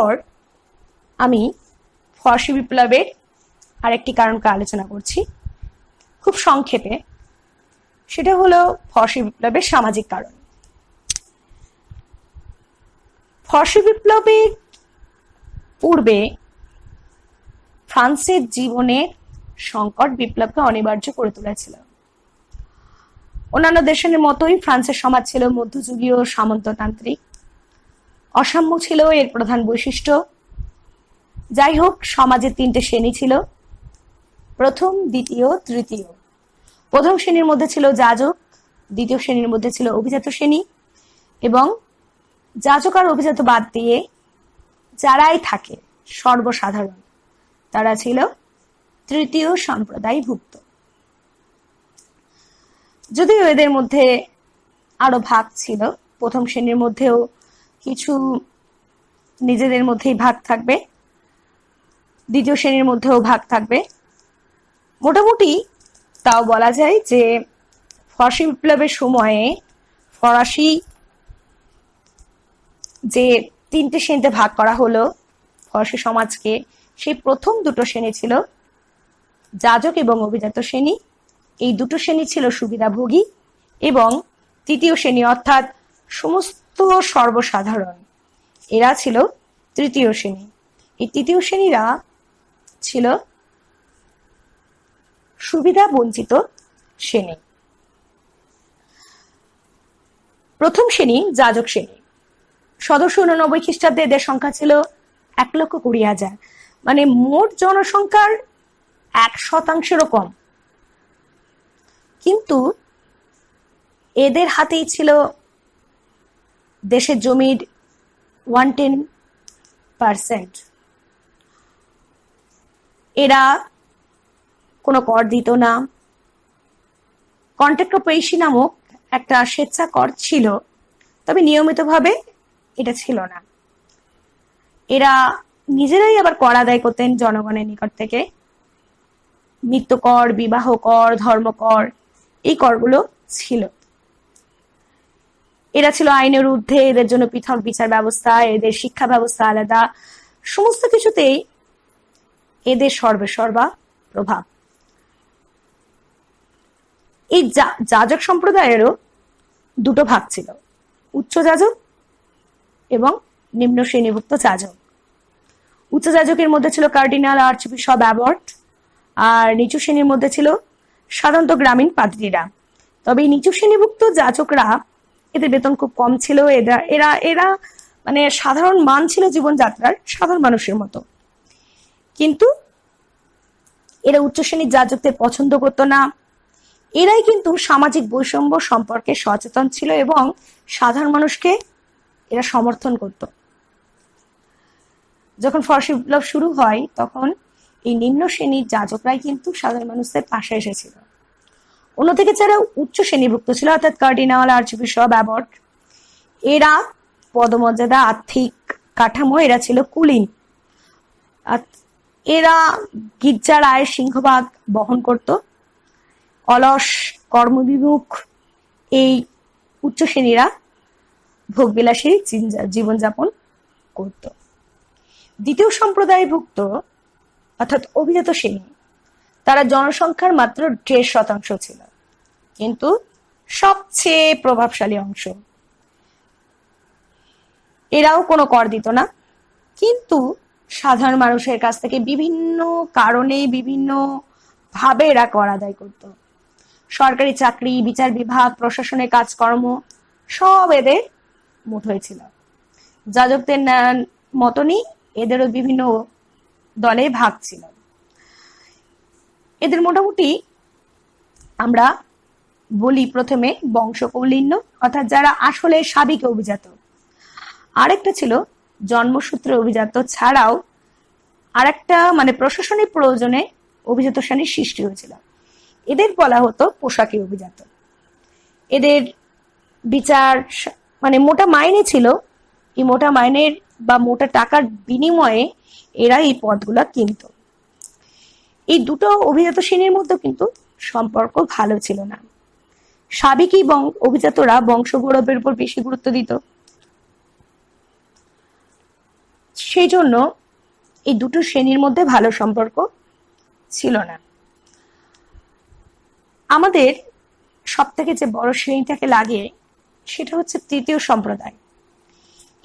পর আমি ফরাসি বিপ্লবের আরেকটি কারণকে আলোচনা করছি খুব সংক্ষেপে। সেটা হলো ফরাসি বিপ্লবের সামাজিক কারণ। ফরাসি বিপ্লবের পূর্বে ফ্রান্সের জীবনের সংকট বিপ্লবকে অনিবার্য করে তুলেছিল। অন্যান্য দেশের মতোই ফ্রান্সের সমাজ ছিল মধ্যযুগীয় সামন্ততান্ত্রিক। অসাম্য ছিল এর প্রধান বৈশিষ্ট্য। যাই হোক, সমাজের তিনটে শ্রেণী ছিল, প্রথম, দ্বিতীয়, তৃতীয়। প্রথম শ্রেণীর মধ্যে ছিল যাজক, দ্বিতীয় শ্রেণীর মধ্যে ছিল অভিজাত শ্রেণী, এবং যাজক আর অভিজাত বাদ দিয়ে যারাই থাকে সর্বসাধারণ তারা ছিল তৃতীয় সম্প্রদায়ভুক্ত। যদিও এদের মধ্যে আরো ভাগ ছিল, প্রথম শ্রেণীর মধ্যেও কিছু নিজেদের মধ্যেই ভাগ থাকবে, দ্বিতীয় শ্রেণীর মধ্যেও ভাগ থাকবে। মোটামুটি তাও বলা যায় যে ফরাসি বিপ্লবের সময়ে ফরাসি যে তিনটে শ্রেণীতে ভাগ করা হলো ফরাসি সমাজকে, সেই প্রথম দুটো শ্রেণী ছিল যাজক এবং অভিজাত শ্রেণী। এই দুটো শ্রেণী ছিল সুবিধাভোগী, এবং তৃতীয় শ্রেণী অর্থাৎ সমস্ত সর্বসাধারণ এরা ছিল তৃতীয় শ্রেণী। এই তৃতীয় শ্রেণীরা ছিল সুবিধা বঞ্চিত শ্রেণী। প্রথম শ্রেণী যাজক শ্রেণী। 1789 খ্রিস্টাব্দে এদের সংখ্যা ছিল 1,20,000, মানে মোট জনসংখ্যার 1% কম। কিন্তু এদের হাতেই ছিল দেশের জমির 110%। এরা কোনো কর দিত না। কন্ট্রাক্ট অফ পেইশি নামক একটা স্বেচ্ছা কর ছিল, তবে নিয়মিতভাবে এটা ছিল না। এরা নিজেরাই আবার কর আদায় করতেন জনগণের নিকট থেকে। মৃত্যু কর, বিবাহ কর, ধর্মকর, এই করগুলো ছিল। এরা ছিল আইনের ঊর্ধ্বে, এদের জন্য পৃথক বিচার ব্যবস্থা, এদের শিক্ষা ব্যবস্থা আলাদা, সমস্ত কিছুতেই এদের সর্বেসর্বা প্রভাব। এই যাজক সম্প্রদায়েরও দুটো ভাগ ছিল, উচ্চ যাজক এবং নিম্ন শ্রেণীভুক্ত যাজক। উচ্চ যাজকের মধ্যে ছিল কার্ডিনাল, আর্চবিশপ, অ্যাবট, আর নিচু শ্রেণীর মধ্যে ছিল সাধারণত গ্রামীণ পাদ্রীরা। তবে এই নিচু শ্রেণীভুক্ত যাজকরা, এদের বেতন খুব কম ছিল। এরা এরা মানে সাধারণ মান ছিল জীবনযাত্রার, সাধারণ মানুষের মতো। কিন্তু এরা উচ্চ শ্রেণীর যাজকদের পছন্দ করতো না। এরাই কিন্তু সামাজিক বৈষম্য সম্পর্কে সচেতন ছিল এবং সাধারণ মানুষকে এরা সমর্থন করত। যখন ফরাসি বিপ্লব শুরু হয় তখন এই নিম্ন শ্রেণীর যাজকরাই কিন্তু সাধারণ মানুষদের পাশে এসেছিল। অন্যদিকে যারা উচ্চ শ্রেণীভুক্ত ছিল অর্থাৎ কার্ডিনাল, আর্চবিশপ, অ্যাবট, এরা পদমর্যাদা, আর্থিক কাঠামো, এরা ছিল কুলীন। এরা গির্জার আয়ের সিংহভাগ বহন করত। অলস, কর্মবিমুখ এই উচ্চ শ্রেণীরা ভোগবিলাসী জীবনযাপন করত। দ্বিতীয় সম্প্রদায়ভুক্ত অর্থাৎ অভিজাত শ্রেণী, তারা জনসংখ্যার মাত্র 1.5% ছিল, কিন্তু সবচেয়ে প্রভাবশালী অংশ। এরাও কোনো কর দিত না, কিন্তু সাধারণ মানুষের কাছ থেকে বিভিন্ন কারণে বিভিন্ন ভাবে এরা কর আদায় করত। সরকারি চাকরি, বিচার বিভাগ, প্রশাসনের কাজকর্ম সব এদের মুঠোয় ছিল। যাজকদের মতনই এদেরও বিভিন্ন দলে ভাগ ছিল। এদের মোটামুটি আমরা বলি প্রথমে বংশকৌলিন্য, অর্থাৎ যারা আসলে সাবিক অভিজাত। আরেকটা ছিল জন্মসূত্রে অভিজাত ছাড়াও আরেকটা মানে প্রশাসনিক প্রয়োজনে অভিজাত শ্রেণীর সৃষ্টি হয়েছিল। এদের বলা হতো পোশাকি অভিজাত। এদের বিচার মানে মোটা মাইনে ছিল। এই মোটা মাইনের বা মোটা টাকার বিনিময়ে এরা এই পদগুলা কিনত। এই দুটো অভিজাত শ্রেণীর মধ্যে কিন্তু সম্পর্ক ভালো ছিল না। সাবিক অভিজাতরা বংশ গৌরবের উপর বেশি গুরুত্ব দিত। সেই জন্য এই দুটো শ্রেণীর মধ্যে ভালো সম্পর্ক ছিল না। আমাদের সব থেকে যে বড় শ্রেণীটাকে লাগে সেটা হচ্ছে তৃতীয় সম্প্রদায়।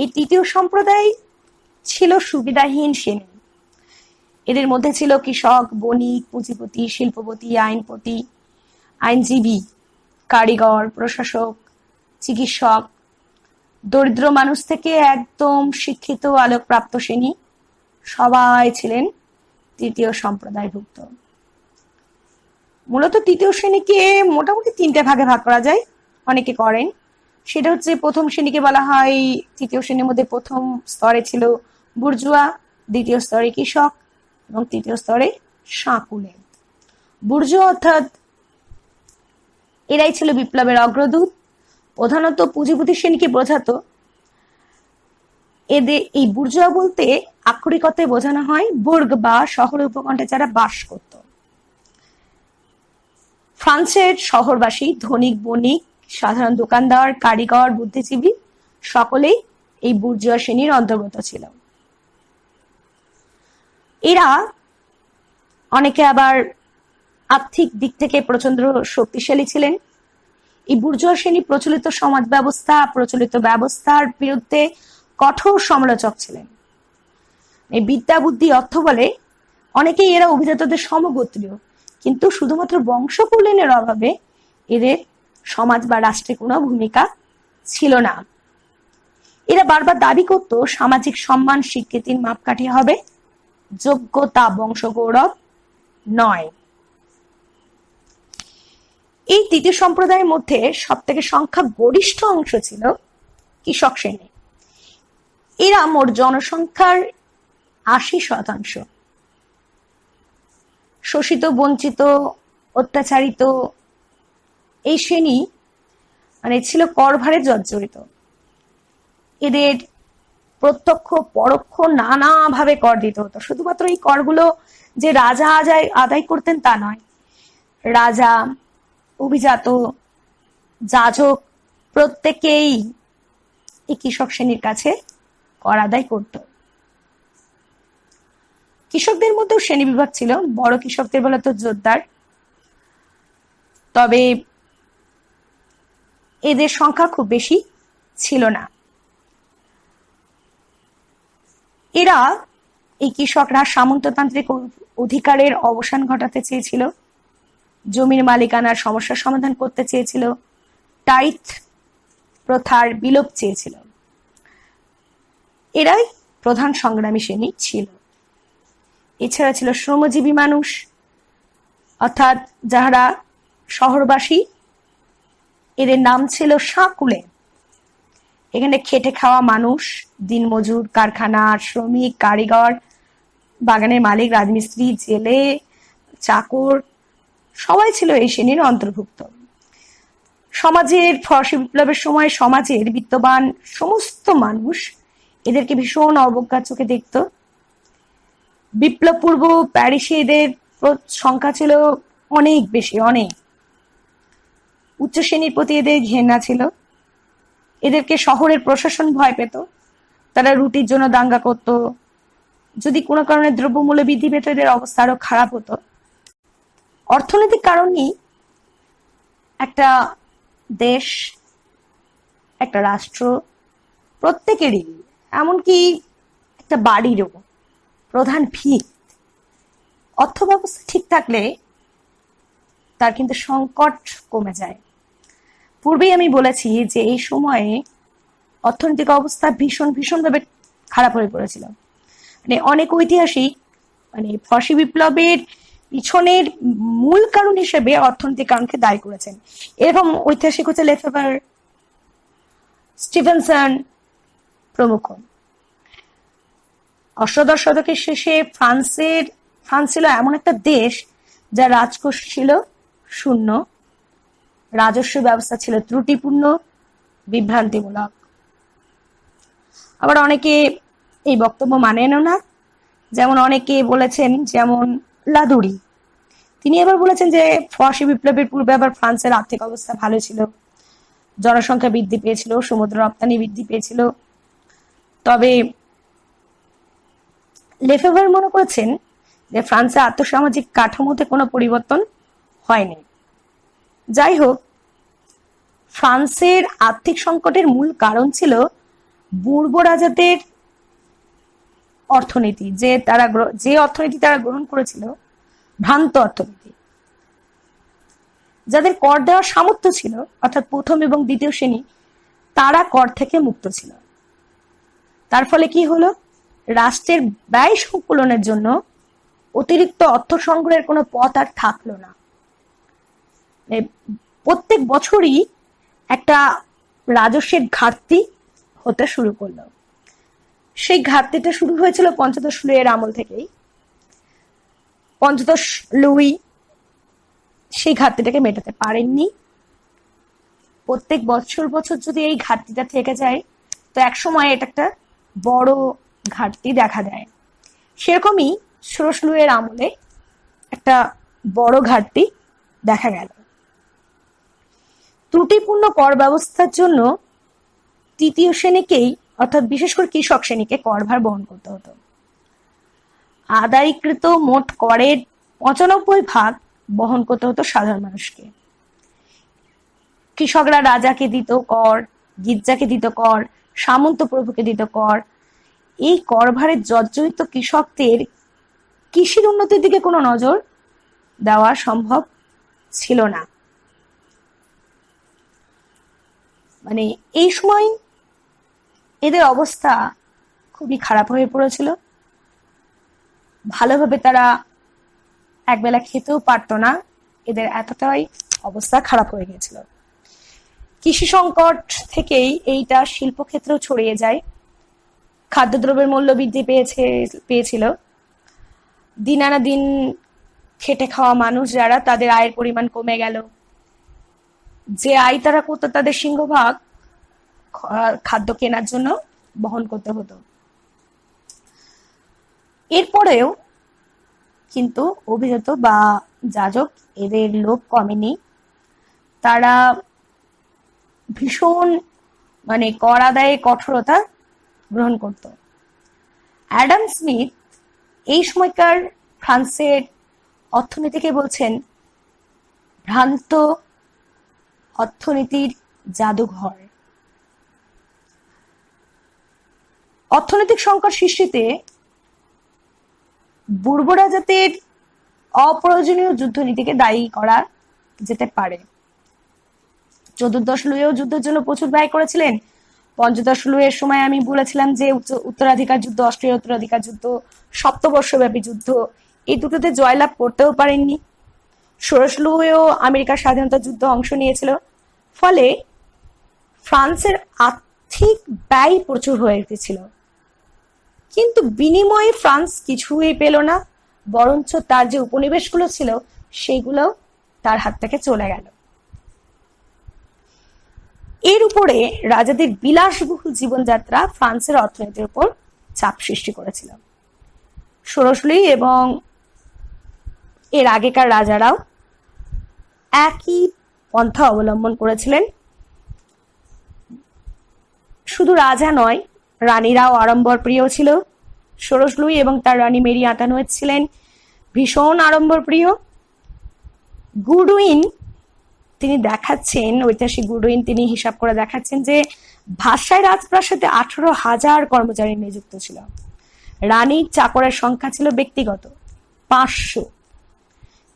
এই তৃতীয় সম্প্রদায় ছিল সুবিধাহীন শ্রেণী। এদের মধ্যে ছিল কৃষক, বণিক, পুঁজিপতি, শিল্পপতি, আইনপতি, আইনজীবী, কারিগর, প্রশাসক, চিকিৎসক, দরিদ্র মানুষ থেকে একদম শিক্ষিত আলোকপ্রাপ্ত শ্রেণী সবাই ছিলেন তৃতীয় সম্প্রদায়ভুক্ত। মূলত তৃতীয় শ্রেণীকে মোটামুটি তিনটে ভাগে ভাগ করা যায়, অনেকে করেন। সেটা হচ্ছে প্রথম শ্রেণীকে বলা হয়, তৃতীয় শ্রেণীর মধ্যে প্রথম স্তরে ছিল বুর্জুয়া, দ্বিতীয় স্তরে কৃষক এবং তৃতীয় স্তরে সাঁকুলে। বুর্জুয়া অর্থাৎ এরাই ছিল বিপ্লবের অগ্রদূত, প্রধানত পুঁজিপতি শ্রেণীকে বোঝাতো। এদের এই বুর্জুয়া বলতে আক্ষরিক অর্থে বোঝানো হয় বুর্গ বা শহরের উপকণ্ঠে যারা বাস করত। ফ্রান্সের শহরবাসী, ধনিক, বণিক, সাধারণ দোকানদার, কারিগর, বুদ্ধিজীবী সকলেই এই বুর্জুয়া শ্রেণীর অন্তর্গত ছিল। এরা অনেকে আবার আর্থিক দিক থেকে প্রচন্ড শক্তিশালী ছিলেন। এই বুর্জুয়া শ্রেণী প্রচলিত সমাজ ব্যবস্থা, প্রচলিত ব্যবস্থার বিরুদ্ধে কঠোর সমালোচক ছিলেন। এই বিদ্যা, বুদ্ধি, অর্থ বলে অনেকেই এরা অভিজাতদের সমগোত্রীয়, কিন্তু শুধুমাত্র বংশ কল্যাণের অভাবে এদের সমাজ বা রাষ্ট্রে কোনো ভূমিকা ছিল না। এরা বারবার দাবি করত সামাজিক সম্মান স্বীকৃতির মাপকাঠি হবে যোগ্যতা, বংশগৌরব নয়। এই তৃতীয় সম্প্রদায়ের মধ্যে সব থেকে সংখ্যা গরিষ্ঠ অংশ ছিল কৃষক শ্রেণী। এরা মোট জনসংখ্যার ৮০%। শোষিত, বঞ্চিত, অত্যাচারিত এই শ্রেণী ছিল করভারে জর্জরিত। এদের প্রত্যক্ষ পরোক্ষ নানাভাবে কর দিতে হতো। শুধুমাত্র এই করগুলো যে রাজা আদায় করতেন তা নয়, রাজা, অভিজাত, যাজক প্রত্যেকেই এই কৃষক শ্রেণীর কাছে কর আদায় করত। কৃষকদের মধ্যেও শ্রেণী বিভাগ ছিল। বড় কৃষকদের বলা তো জোরদার, তবে এদের সংখ্যা খুব বেশি ছিল না। এরা, এই কৃষকরা সামন্ততান্ত্রিক অধিকারের অবসান ঘটাতে চেয়েছিল, জমির মালিকানার সমস্যার সমাধান করতে চেয়েছিল, টাইথ প্রথার বিলোপ চেয়েছিল। এরাই প্রধান সংগ্রামী শ্রেণী ছিল। এছাড়া ছিল শ্রমজীবী মানুষ, অর্থাৎ যারা শহরবাসী, এদের নাম ছিল সাঁকুলে। এখানে খেটে খাওয়া মানুষ, দিনমজুর, কারখানার শ্রমিক, কারিগর, বাগানের মালিক, রাজমিস্ত্রি, জেলে, চাকর সবাই ছিল এই শ্রেণীর অন্তর্ভুক্ত। সমাজের ফরাসি বিপ্লবের সময় সমাজের বিত্তবান সমস্ত মানুষ এদেরকে ভীষণ অবজ্ঞার চোখে দেখত। বিপ্লব পূর্ব প্যারিসে এদের সংখ্যা ছিল অনেক বেশি, অনেক। উচ্চ শ্রেণীর প্রতি এদের ঘৃণা ছিল। এদেরকে শহরের প্রশাসন ভয় পেত। তারা রুটির জন্য দাঙ্গা করত। যদি কোনো কারণে দ্রব্যমূল্য বৃদ্ধি পেত, এদের অবস্থা আরো খারাপ হতো। অর্থনৈতিক কারণেই একটা দেশ, একটা রাষ্ট্র, প্রত্যেকেরই, এমনকি একটা বাড়িরও প্রধান ভিত অর্থ ব্যবস্থা ঠিক থাকলে তার কিন্তু সংকট কমে যায়। পূর্বেই আমি বলেছি যে এই সময়ে অর্থনৈতিক অবস্থা ভীষণভাবে খারাপ হয়ে পড়েছিল। অনেক ঐতিহাসিক ফরাসি বিপ্লবের পিছনের মূল কারণ হিসেবে অর্থনৈতিক কারণকে দায়ী করেছেন। এরকম ঐতিহাসিক হচ্ছে লেফেভার, স্টিভেনসন প্রমুখ। অষ্টাদশ শতকের শেষে ফ্রান্স ছিল এমন একটা দেশ যার রাজকোষ ছিল শূন্য, রাজস্ব ব্যবস্থা ছিল ত্রুটিপূর্ণ, বিভ্রান্তিমূলক। আবার অনেকে এই বক্তব্য মানেন না, যেমন অনেকে বলেছেন, যেমন লাদুরি, তিনি এবার বলেছেন যে ফরাসি বিপ্লবের পূর্বে আবার ফ্রান্সের আর্থিক অবস্থা ভালো ছিল, জনসংখ্যা বৃদ্ধি পেয়েছিল, সমুদ্র রপ্তানি বৃদ্ধি পেয়েছিল, তবে লেফেভার মনে করেছেন যে ফ্রান্সের আর্থসামাজিক কাঠামোতে কোনো পরিবর্তন হয়নি। যাই হোক, ফ্রান্সের আর্থিক সংকটের মূল কারণ ছিল বুর্বো রাজাদের অর্থনীতি, যে অর্থনীতি তারা গ্রহণ করেছিল, ভ্রান্ত অর্থনীতি। যাদের কর দেওয়ার সামর্থ্য ছিল, অর্থাৎ প্রথম এবং দ্বিতীয় শ্রেণী, তারা কর থেকে মুক্ত ছিল। তার ফলে কি হলো, রাষ্ট্রের ব্যয় সংকুলনের জন্য অতিরিক্ত অর্থ সংগ্রহের কোনো পথ আর থাকলো না। প্রত্যেক বছরই একটা রাজস্বের ঘাটতি হতে শুরু করলো। সেই ঘাটতিটা শুরু হয়েছিল পঞ্চদশ লুইয়ের আমল থেকেই। পঞ্চদশ লুই সেই ঘাটতিটাকে মেটাতে পারেননি। প্রত্যেক বছর বছর যদি এই ঘাটতিটা থেকে যায়, তো একসময় এটা একটা বড় ঘাটতি দেখা দেয়। সেরকমই ষোড়শ লুইয়ের আমলে একটা বড় ঘাটতি দেখা গেল। ত্রুটিপূর্ণ কর ব্যবস্থার জন্য তৃতীয় শ্রেণীকেই, অর্থাৎ বিশেষ করে কৃষক শ্রেণীকে করভার বহন করতে হতো। আদায়কৃত মোট করের ৯৫% বহন করতে হতো সাধারণ মানুষকে। কৃষকরা রাজাকে দিত কর, গির্জাকে দিত কর, সামন্ত প্রভুকে দিত কর। এই করভারে জর্জরিত কৃষকদের কৃষির উন্নতির দিকে কোনো নজর দেওয়া সম্ভব ছিল না। মানে এই সময় এদের অবস্থা খুবই খারাপ হয়ে পড়েছিল। ভালোভাবে তারা একবেলা খেতেও পারতো না, এদের এতটাই অবস্থা খারাপ হয়ে গিয়েছিল। কৃষি সংকট থেকেই এইটা শিল্পক্ষেত্রেও ছড়িয়ে যায়। খাদ্যদ্রব্যের মূল্য বৃদ্ধি পেয়েছিল। দিন আনা দিন খেটে খাওয়া মানুষ যারা, তাদের আয়ের পরিমাণ কমে গেল। যে আয় তারা করতো, তাদের সিংহভাগ খাদ্য কেনার জন্য বহন করতে হতো। এরপরেও কিন্তু অভিজাত বা যাজক এদের লোভ কমেনি। তারা ভীষণ কর আদায়ে কঠোরতা গ্রহণ করত। অ্যাডাম স্মিথ এই সময়কার ফ্রান্সের অর্থনীতিকে বলছেন ভ্রান্ত অর্থনীতির জাদুঘর। অর্থনৈতিক সংকট সৃষ্টিতে বুর্বো রাজাদের অপ্রয়োজনীয় যুদ্ধনীতিকে দায়ী করা যেতে পারে। চতুর্দশ লুইও যুদ্ধের জন্য প্রচুর ব্যয় করেছিলেন। পঞ্চদশ লুইয়ের সময় আমি বলেছিলাম যে উত্তরাধিকার যুদ্ধ, অস্ট্রিয়া উত্তরাধিকার যুদ্ধ, সপ্তবর্ষব্যাপী যুদ্ধ, এই দুটোতে জয়লাভ করতেও পারেননি। ষোড়শ লুইও আমেরিকার স্বাধীনতা যুদ্ধ অংশ নিয়েছিল। ফলে ফ্রান্সের আর্থিক ব্যয় প্রচুর হয়ে উঠেছিল, কিন্তু বিনিময়ে ফ্রান্স কিছুই পেল না, বরঞ্চ তার যে উপনিবেশগুলো ছিল সেগুলো তার হাত থেকে চলে গেল। এর উপরে রাজাদের বিলাসবহুল জীবনযাত্রা ফ্রান্সের অর্থনীতির উপর চাপ সৃষ্টি করেছিল। ষোড়শ লুই এবং এর আগেকার রাজারাও একই পন্থা অবলম্বন করেছিলেন। শুধু রাজা নয়, রানীরাও আড়ম্বর প্রিয় ছিল। ষোড়শ লুই এবং তার রানী মেরি আঁতানুয়েত ছিলেন ভীষণ আড়ম্বর প্রিয়। গুডউইন তিনি দেখাচ্ছেন, ঐতিহাসিক গুডউইন তিনি হিসাব করে দেখাচ্ছেন যে ভাষায় রাজপ্রাসাদে 18,000 কর্মচারী নিযুক্ত ছিল। রানীর চাকরের সংখ্যা ছিল ব্যক্তিগত 500।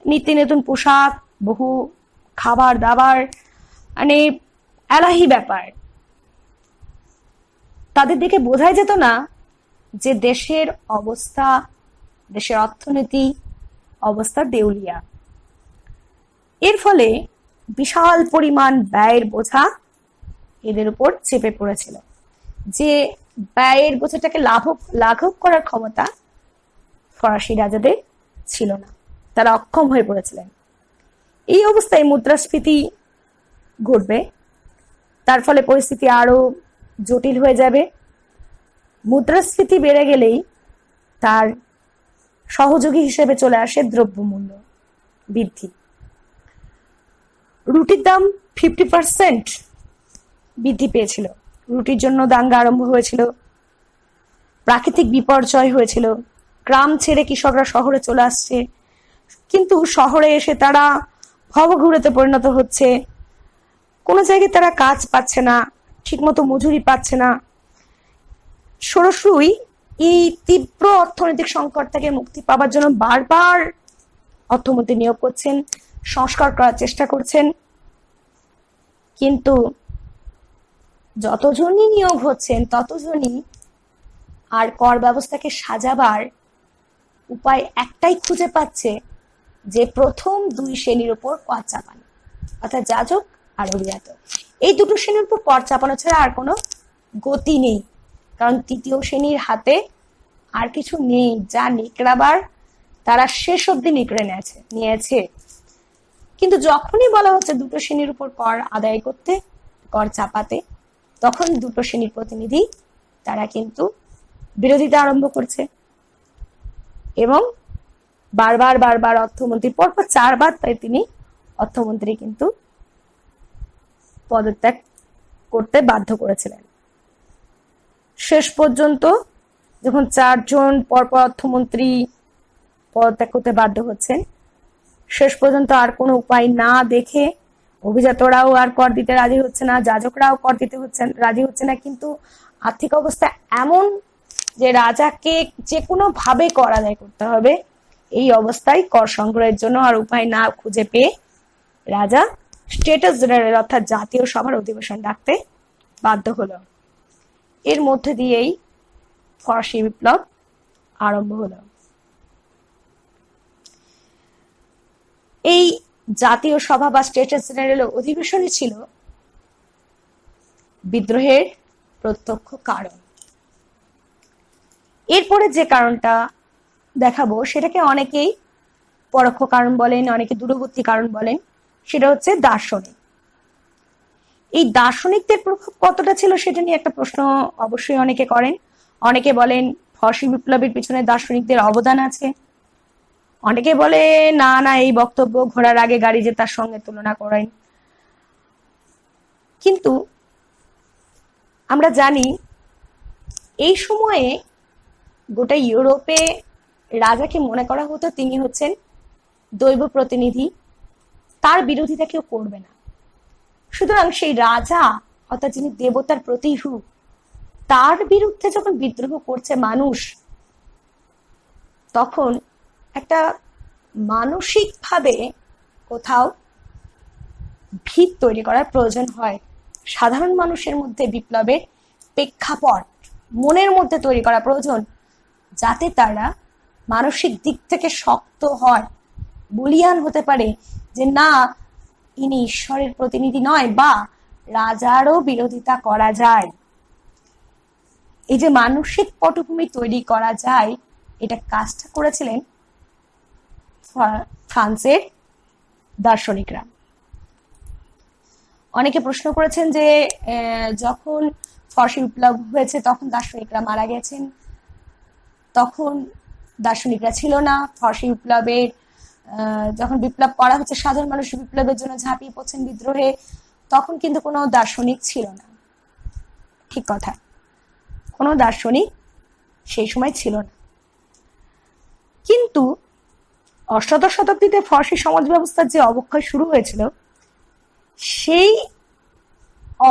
নিত্য নতুন পোশাক, বহু খাবার দাবার, এলাহি ব্যাপার। তাদের দেখে বোঝাই যেত না যে দেশের অবস্থা, দেশের অর্থনীতি অবস্থা দেউলিয়া। এর ফলে বিশাল পরিমাণ ব্যয়ের বোঝা এদের উপর চেপে পড়েছিল। যে ব্যয়ের বোঝাটাকে লাঘব করার ক্ষমতা ফরাসি রাজাদের ছিল না, তারা অক্ষম হয়ে পড়েছিলেন। এই অবস্থায় মুদ্রাস্ফীতি ঘটবে, তার ফলে পরিস্থিতি আরো জটিল হয়ে যাবে। মুদ্রাস্ফীতি বেড়ে গেলেই তার সহযোগী হিসেবে চলে আসে দ্রব্যমূল্য বৃদ্ধি। রুটির দাম 50% বৃদ্ধি পেয়েছিল। রুটির জন্য দাঙ্গা আরম্ভ হয়েছিল, প্রাকৃতিক বিপর্যয় হয়েছিল, গ্রাম ছেড়ে কৃষকরা শহরে চলে আসছে, কিন্তু শহরে এসে তারা ভবঘুরেতে পরিণত হচ্ছে। কোনো জায়গায় তারা কাজ পাচ্ছে না, ঠিকমতো মজুরি পাচ্ছে না। ষোড়শই এই তীব্র অর্থনৈতিক সংকট থেকে মুক্তি পাওয়ার জন্য বারবার অর্থমন্ত্রী নিয়োগ করছেন, সংস্কার করার চেষ্টা করছেন, কিন্তু যতজনই নিয়োগ হচ্ছেন ততজনই আর কর ব্যবস্থাকে সাজাবার উপায় একটাই খুঁজে পাচ্ছে, যে প্রথম দুই শ্রেণীর উপর কর চাপানো, অর্থাৎ যাজক আর অভিজাত। এই দুটো শ্রেণীর উপর কর চাপানো ছাড়া আর কোনো গতি নেই, কারণ তৃতীয় শ্রেণীর হাতে আর কিছু নেই যা নিকড়াবার তারা শেষ অব্দি নিকড়ে নিয়েছে। কিন্তু যখনই বলা হচ্ছে দুটো শ্রেণীর উপর কর আদায় করতে, কর চাপাতে, তখন দুটো শ্রেণীর প্রতিনিধি তারা কিন্তু বিরোধিতা আরম্ভ করছে এবং বারবার বারবার অর্থমন্ত্রী পরপর 4 বার তাই তিনি অর্থমন্ত্রী কিন্তু পদত্যাগ করতে বাধ্য করেছিলেন। শেষ পর্যন্ত যখন 4 জন পরপর অর্থমন্ত্রী পদত্যাগ করতে বাধ্য হচ্ছেন, শেষ পর্যন্ত আর কোনো উপায় না দেখে অভিজাতরাও আর কর দিতে রাজি হচ্ছে না, যাজকরাও কর দিতে রাজি হচ্ছে না, কিন্তু আর্থিক অবস্থা এমন যে রাজাকে যে কোনো ভাবে কর আদায় করতে হবে। এই অবস্থায় কর সংগ্রহের জন্য আর উপায় না খুঁজে পেয়ে রাজা স্টেটাস জেনারেল অর্থাৎ জাতীয় সভার অধিবেশন ডাকতে বাধ্য হলো। এর মধ্যে দিয়েই ফরাসি বিপ্লব আরম্ভ হলো। এই জাতীয় সভা বা স্টেটাস জেনারেল অধিবেশনই ছিল বিদ্রোহের প্রত্যক্ষ কারণ। এরপরে যে কারণটা দেখাবো সেটাকে অনেকেই পরোক্ষ কারণ বলেন, অনেকে দূরবর্তী কারণ বলেন, সেটা হচ্ছে দার্শনিক। এই দার্শনিকদের প্রভাব কতটা ছিল সেটা নিয়ে একটা প্রশ্ন অবশ্যই অনেকে করেন। অনেকে বলেন ফরাসি বিপ্লবের পিছনে দার্শনিকদের অবদান আছে, অনেকে বলে না না এই বক্তব্য ঘোড়ার আগে গাড়ি যে তার সঙ্গে তুলনা করেন। কিন্তু আমরা জানি এই সময়ে গোটা ইউরোপে রাজাকে মনে করা হতো তিনি হচ্ছেন দৈব প্রতিনিধি, তার বিরোধিতা কেউ করবে না। সুতরাং সেই রাজা অর্থাৎ যিনি দেবতার প্রতিরূপ, তার বিরুদ্ধে যখন বিদ্রোহ করছে মানুষ, তখন একটা মানসিকভাবে কোথাও ভিত তৈরি করার প্রয়োজন হয়। সাধারণ মানুষের মধ্যে বিপ্লবের প্রেক্ষাপট মনের মধ্যে তৈরি করা প্রয়োজন, যাতে তারা মানসিক দিক থেকে শক্ত হয়, বলিয়ান হতে পারে যে না, ইনি ঈশ্বরের প্রতিনিধি নয়, বা রাজারও বিরোধিতা করা যায়। এই যে মানসিক পটভূমি তৈরি করা যায়, এটা কাজটা করেছিলেন ফ্রান্সের দার্শনিকরা। অনেকে প্রশ্ন করেছেন যে যখন ফরাসি বিপ্লব হয়েছে তখন দার্শনিকরা মারা গেছেন, তখন দার্শনিকরা ছিল না। ফরাসি বিপ্লবের যখন বিপ্লব করা হচ্ছে, সাধারণ মানুষ বিপ্লবের জন্য ঝাঁপিয়ে পড়ছেন বিদ্রোহে, তখন কিন্তু কোনো দার্শনিক ছিল না। ঠিক কথা, কোনো দার্শনিক সেই সময় ছিল না। কিন্তু অষ্টাদশ শতাব্দীতে ফরাসি সমাজ ব্যবস্থার যে অবক্ষয় শুরু হয়েছিল, সেই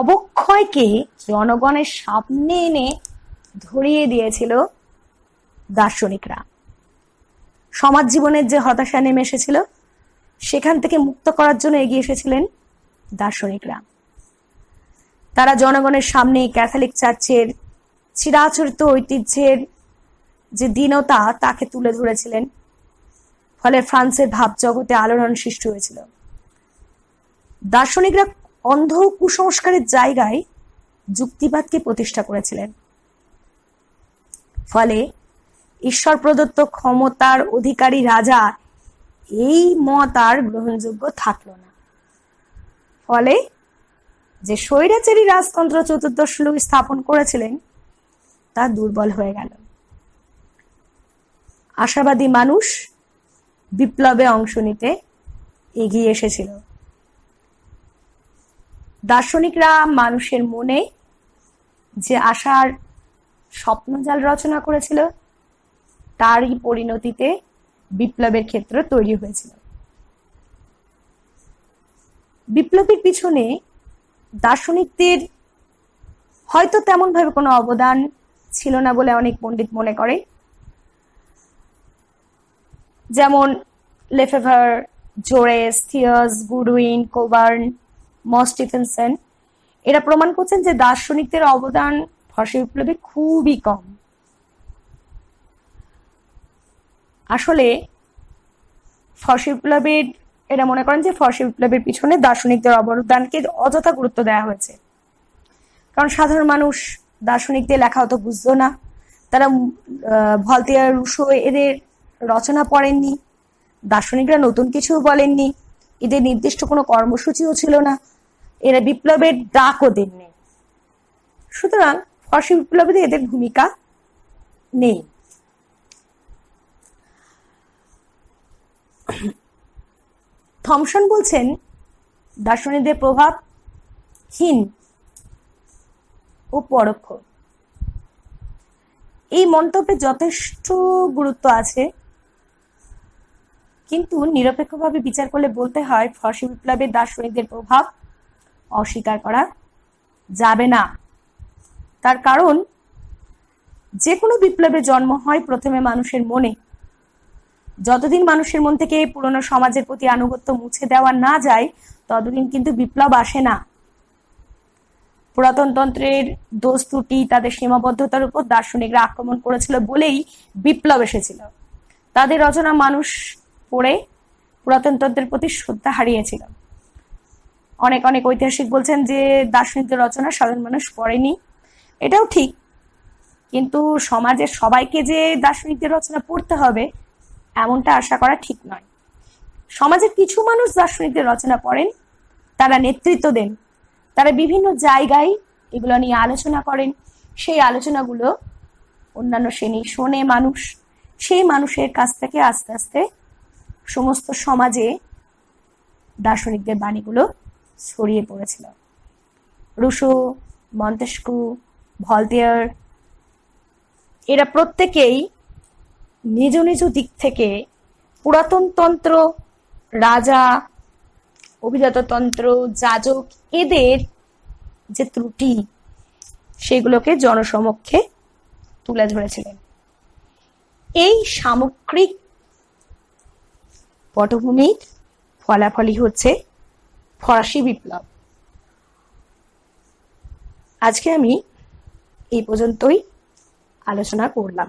অবক্ষয়কে জনগণের সামনে এনে ধরিয়ে দিয়েছিল দার্শনিকরা। সমাজ জীবনের যে হতাশা নেমে এসেছিল, সেখান থেকে মুক্ত করার জন্য এগিয়ে এসেছিলেন দার্শনিকরা। তারা জনগণের সামনে ক্যাথলিক চার্চের চিরাচরিত ঐতিহ্যের যে দীনতা তাকে তুলে ধরেছিলেন, ফলে ফ্রান্সের ভাবজগতে আলোড়ন সৃষ্টি হয়েছিল। দার্শনিকরা অন্ধ কুসংস্কারের জায়গায় যুক্তিবাদকে প্রতিষ্ঠা করেছিলেন, ফলে ঈশ্বর প্রদত্ত ক্ষমতার অধিকারী রাজা এই মত আর গ্রহণযোগ্য থাকলো না। ফলে যে স্বৈরাচারী রাজতন্ত্র চতুর্দশ লুই স্থাপন করেছিলেন তা দুর্বল হয়ে গেল। আশাবাদী মানুষ বিপ্লবে অংশ নিতে এগিয়ে এসেছিল। দার্শনিকরা মানুষের মনে যে আশার স্বপ্নজাল রচনা করেছিল, তারই পরিণতিতে বিপ্লবের ক্ষেত্র তৈরি হয়েছিল। বিপ্লবের পিছনে দার্শনিকদের হয়তো তেমন ভাবে কোনো অবদান ছিল না বলে অনেক পণ্ডিত মনে করে। যেমন লেফেভার, জোরেস, থিয়াস, গুডউইন, কোবার্ন, স্টিফেনসন এরা প্রমাণ করছেন যে দার্শনিকদের অবদান ফরাসি বিপ্লবে খুবই কম। আসলে ফরাসি বিপ্লবের এরা মনে করেন যে ফরাসি বিপ্লবের পিছনে দার্শনিকদের অবদানকে অযথা গুরুত্ব দেওয়া হয়েছে, কারণ সাধারণ মানুষ দার্শনিকদের লেখা অত বুঝতো না। তারা ভলতেয়ার, রুশো এদের রচনা পড়েননি, দার্শনিকরা নতুন কিছু বলেননি, এদের নির্দিষ্ট কোনো কর্মসূচিও ছিল না, এরা বিপ্লবের ডাকও দেননি। সুতরাং ফরাসি বিপ্লবে এদের ভূমিকা নেই। থমসন বলছেন দার্শনিকদের প্রভাব হীন ও পরোক্ষ। এই মন্তব্যে যথেষ্ট গুরুত্ব আছে, কিন্তু নিরপেক্ষভাবে বিচার করলে বলতে হয় ফরাসি বিপ্লবে দার্শনিকদের প্রভাব অস্বীকার করা যাবে না। তার কারণ যে কোনো বিপ্লবের জন্ম হয় প্রথমে মানুষের মনে। যতদিন মানুষের মন থেকে পুরনো সমাজের প্রতি আনুগত্য মুছে দেওয়া না যায় ততদিন কিন্তু বিপ্লব আসে না। পুরাতন তন্ত্রের দোষ ত্রুটি, তাদের সীমাবদ্ধতার উপর দার্শনিকরা আক্রমণ করেছিল বলেই বিপ্লব এসেছিল। তাদের রচনা মানুষ পড়ে পুরাতন তন্ত্রের প্রতি শ্রদ্ধা হারিয়েছিল। অনেক অনেক ঐতিহাসিক বলছেন যে দার্শনিকদের রচনা সাধারণ মানুষ পড়েনি। এটাও ঠিক, কিন্তু সমাজের সবাইকে যে দার্শনিকদের রচনা পড়তে হবে এমনটা আশা করা ঠিক নয়। সমাজের কিছু মানুষ দার্শনিকদের রচনা পড়েন, তারা নেতৃত্ব দেন, তারা বিভিন্ন জায়গায় এগুলো নিয়ে আলোচনা করেন। সেই আলোচনাগুলো অন্যান্য শ্রেণী শোনে মানুষ। সেই মানুষের কাছ থেকে আস্তে আস্তে সমস্ত সমাজে দার্শনিকদের বাণীগুলো ছড়িয়ে পড়েছিল। রুশো, মন্তেস্কু, ভলতেয়ার এরা প্রত্যেকেই নিজ নিজ দিক থেকে পুরাতন তন্ত্র, রাজা, অভিজাততন্ত্র, যাজক এদের যে ত্রুটি সেগুলোকে জনসমক্ষে তুলে ধরেছিলেন। এই সামগ্রিক পটভূমির ফলাফলই হচ্ছে ফরাসি বিপ্লব। আজকে আমি এই পর্যন্তই আলোচনা করলাম।